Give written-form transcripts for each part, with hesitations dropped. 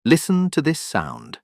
Listen to this sound,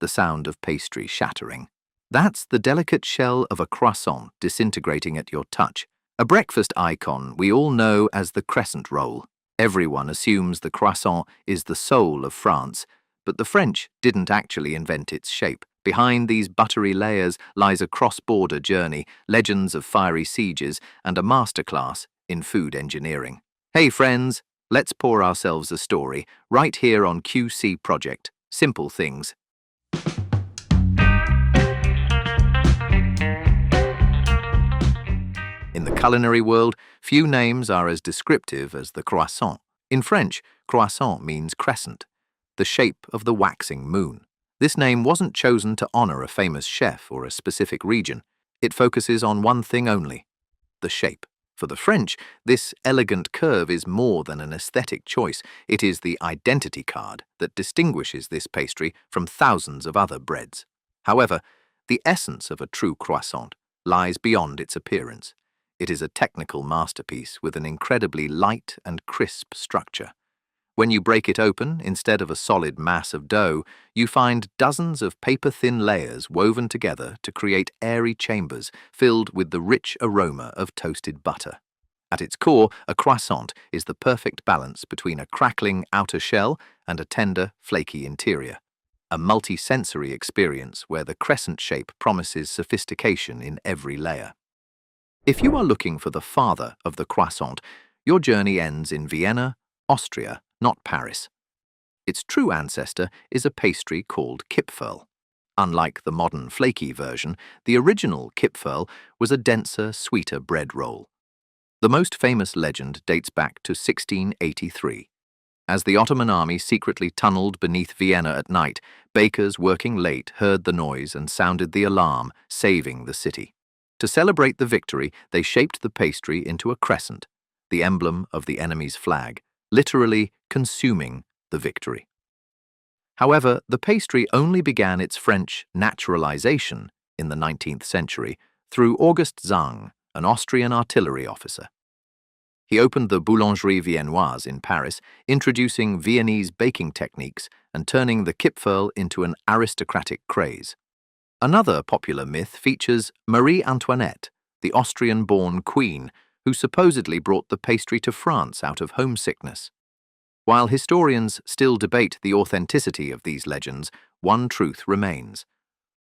the sound of pastry shattering. That's the delicate shell of a croissant disintegrating at your touch. A breakfast icon we all know as the crescent roll. Everyone assumes the croissant is the soul of France, but the French didn't actually invent its shape. Behind these buttery layers lies a cross-border journey, legends of fiery sieges, and a masterclass in food engineering. Hey friends, let's pour ourselves a story right here on QC Project. Simple things. In the culinary world, few names are as descriptive as the croissant. In French, croissant means crescent, the shape of the waxing moon. This name wasn't chosen to honor a famous chef or a specific region. It focuses on one thing only: the shape. For the French, this elegant curve is more than an aesthetic choice. It is the identity card that distinguishes this pastry from thousands of other breads. However, the essence of a true croissant lies beyond its appearance. It is a technical masterpiece with an incredibly light and crisp structure. When you break it open, instead of a solid mass of dough, you find dozens of paper-thin layers woven together to create airy chambers filled with the rich aroma of toasted butter. At its core, a croissant is the perfect balance between a crackling outer shell and a tender, flaky interior. A multi-sensory experience where the crescent shape promises sophistication in every layer. If you are looking for the father of the croissant, your journey ends in Vienna, Austria, not Paris. Its true ancestor is a pastry called Kipferl. Unlike the modern flaky version, the original Kipferl was a denser, sweeter bread roll. The most famous legend dates back to 1683. As the Ottoman army secretly tunneled beneath Vienna at night, bakers working late heard the noise and sounded the alarm, saving the city. To celebrate the victory, they shaped the pastry into a crescent, the emblem of the enemy's flag, literally consuming the victory. However, the pastry only began its French naturalization in the 19th century through Auguste Zang, an Austrian artillery officer. He opened the Boulangerie Viennoise in Paris, introducing Viennese baking techniques and turning the Kipferl into an aristocratic craze. Another popular myth features Marie Antoinette, the Austrian-born queen, who supposedly brought the pastry to France out of homesickness. While historians still debate the authenticity of these legends, one truth remains.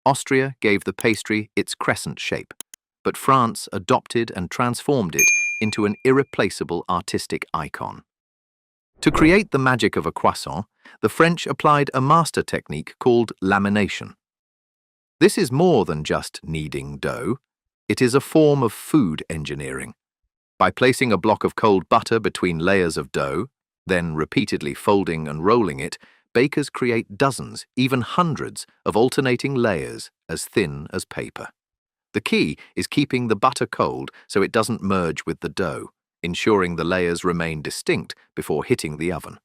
Austria gave the pastry its crescent shape, but France adopted and transformed it into an irreplaceable artistic icon. To create the magic of a croissant, the French applied a master technique called lamination. This is more than just kneading dough. It is a form of food engineering. By placing a block of cold butter between layers of dough, then repeatedly folding and rolling it, bakers create dozens, even hundreds, of alternating layers as thin as paper. The key is keeping the butter cold so it doesn't merge with the dough, ensuring the layers remain distinct before hitting the oven.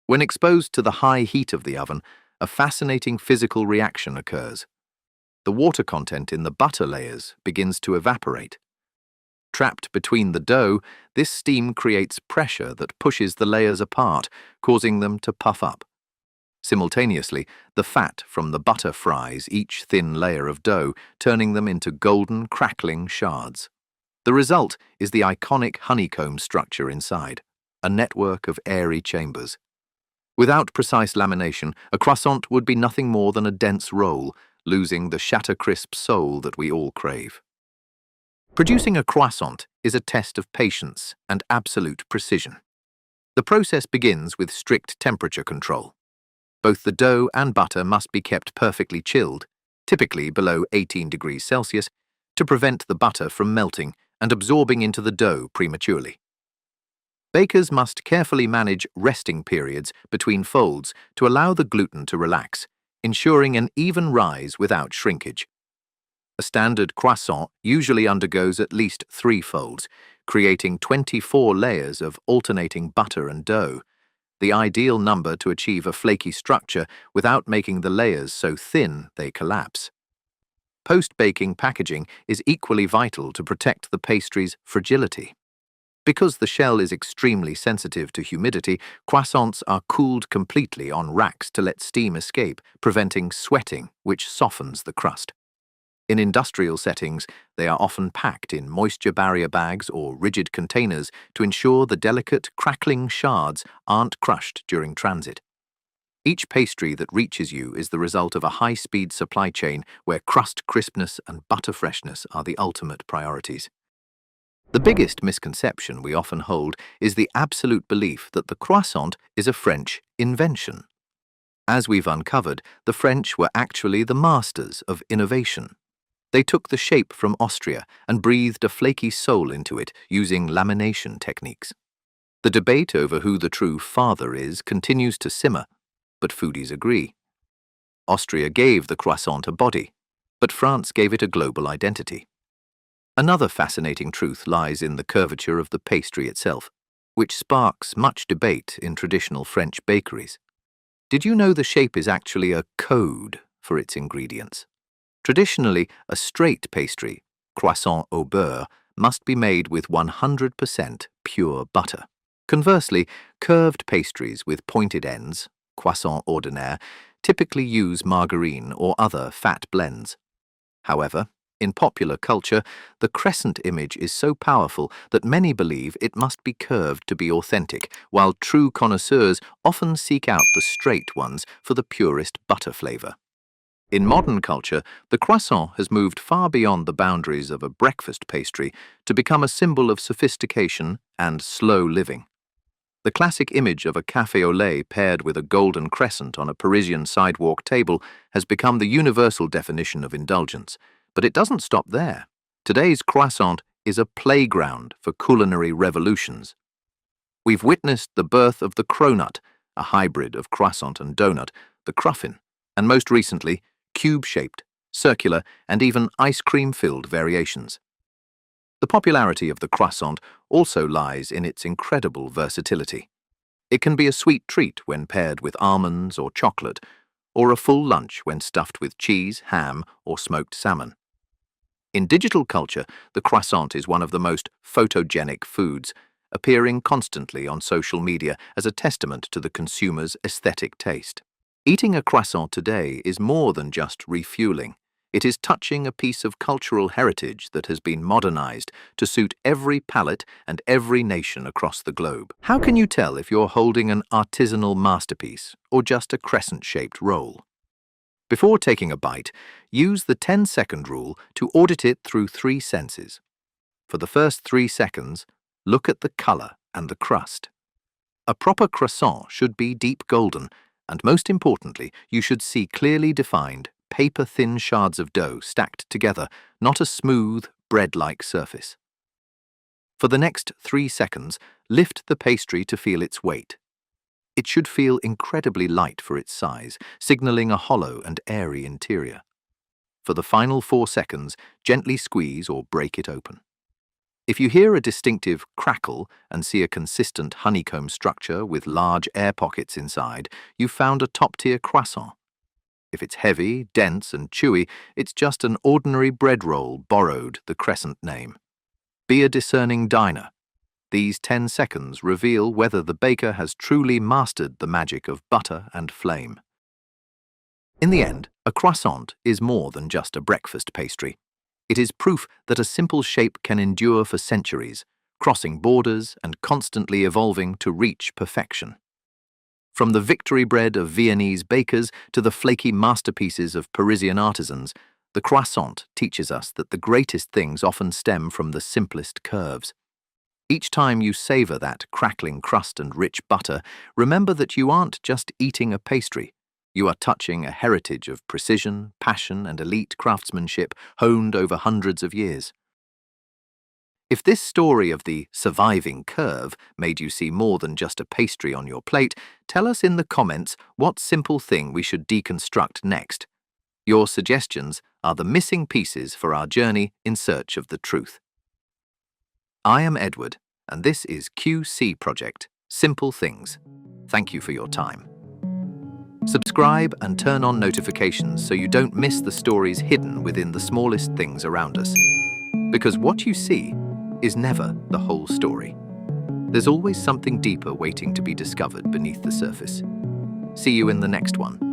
When exposed to the high heat of the oven, a fascinating physical reaction occurs. The water content in the butter layers begins to evaporate. Trapped between the dough, this steam creates pressure that pushes the layers apart, causing them to puff up. Simultaneously, the fat from the butter fries each thin layer of dough, turning them into golden, crackling shards. The result is the iconic honeycomb structure inside, a network of airy chambers. Without precise lamination, a croissant would be nothing more than a dense roll, losing the shatter-crisp soul that we all crave. Producing a croissant is a test of patience and absolute precision. The process begins with strict temperature control. Both the dough and butter must be kept perfectly chilled, typically below 18 degrees Celsius, to prevent the butter from melting and absorbing into the dough prematurely. Bakers must carefully manage resting periods between folds to allow the gluten to relax, ensuring an even rise without shrinkage. A standard croissant usually undergoes at least 3 folds, creating 24 layers of alternating butter and dough, the ideal number to achieve a flaky structure without making the layers so thin they collapse. Post-baking packaging is equally vital to protect the pastry's fragility. Because the shell is extremely sensitive to humidity, croissants are cooled completely on racks to let steam escape, preventing sweating, which softens the crust. In industrial settings, they are often packed in moisture barrier bags or rigid containers to ensure the delicate, crackling shards aren't crushed during transit. Each pastry that reaches you is the result of a high-speed supply chain where crust crispness and butter freshness are the ultimate priorities. The biggest misconception we often hold is the absolute belief that the croissant is a French invention. As we've uncovered, the French were actually the masters of innovation. They took the shape from Austria and breathed a flaky soul into it using lamination techniques. The debate over who the true father is continues to simmer, but foodies agree. Austria gave the croissant a body, but France gave it a global identity. Another fascinating truth lies in the curvature of the pastry itself, which sparks much debate in traditional French bakeries. Did you know the shape is actually a code for its ingredients? Traditionally, a straight pastry, croissant au beurre, must be made with 100% pure butter. Conversely, curved pastries with pointed ends, croissant ordinaire, typically use margarine or other fat blends. However, in popular culture, the crescent image is so powerful that many believe it must be curved to be authentic, while true connoisseurs often seek out the straight ones for the purest butter flavor. In modern culture, the croissant has moved far beyond the boundaries of a breakfast pastry to become a symbol of sophistication and slow living. The classic image of a café au lait paired with a golden crescent on a Parisian sidewalk table has become the universal definition of indulgence. But it doesn't stop there. Today's croissant is a playground for culinary revolutions. We've witnessed the birth of the cronut, a hybrid of croissant and donut, the cruffin, and most recently, cube-shaped, circular, and even ice cream-filled variations. The popularity of the croissant also lies in its incredible versatility. It can be a sweet treat when paired with almonds or chocolate, or a full lunch when stuffed with cheese, ham, or smoked salmon. In digital culture, the croissant is one of the most photogenic foods, appearing constantly on social media as a testament to the consumer's aesthetic taste. Eating a croissant today is more than just refueling. It is touching a piece of cultural heritage that has been modernized to suit every palate and every nation across the globe. How can you tell if you're holding an artisanal masterpiece or just a crescent-shaped roll? Before taking a bite, use the 10-second rule to audit it through 3 senses. For the first 3 seconds, look at the color and the crust. A proper croissant should be deep golden, and most importantly, you should see clearly defined, paper-thin shards of dough stacked together, not a smooth, bread-like surface. For the next 3 seconds, lift the pastry to feel its weight. It should feel incredibly light for its size, signaling a hollow and airy interior. For the final 4 seconds, gently squeeze or break it open. If you hear a distinctive crackle and see a consistent honeycomb structure with large air pockets inside, you've found a top-tier croissant. If it's heavy, dense, and chewy, it's just an ordinary bread roll borrowed the crescent name. Be a discerning diner. These 10 seconds reveal whether the baker has truly mastered the magic of butter and flame. In the end, a croissant is more than just a breakfast pastry. It is proof that a simple shape can endure for centuries, crossing borders and constantly evolving to reach perfection. From the victory bread of Viennese bakers to the flaky masterpieces of Parisian artisans, the croissant teaches us that the greatest things often stem from the simplest curves. Each time you savor that crackling crust and rich butter, remember that you aren't just eating a pastry. You are touching a heritage of precision, passion, and elite craftsmanship honed over hundreds of years. If this story of the surviving curve made you see more than just a pastry on your plate, tell us in the comments what simple thing we should deconstruct next. Your suggestions are the missing pieces for our journey in search of the truth. I am Edward, and this is QC Project, Simple Things. Thank you for your time. Subscribe and turn on notifications so you don't miss the stories hidden within the smallest things around us. Because what you see is never the whole story. There's always something deeper waiting to be discovered beneath the surface. See you in the next one.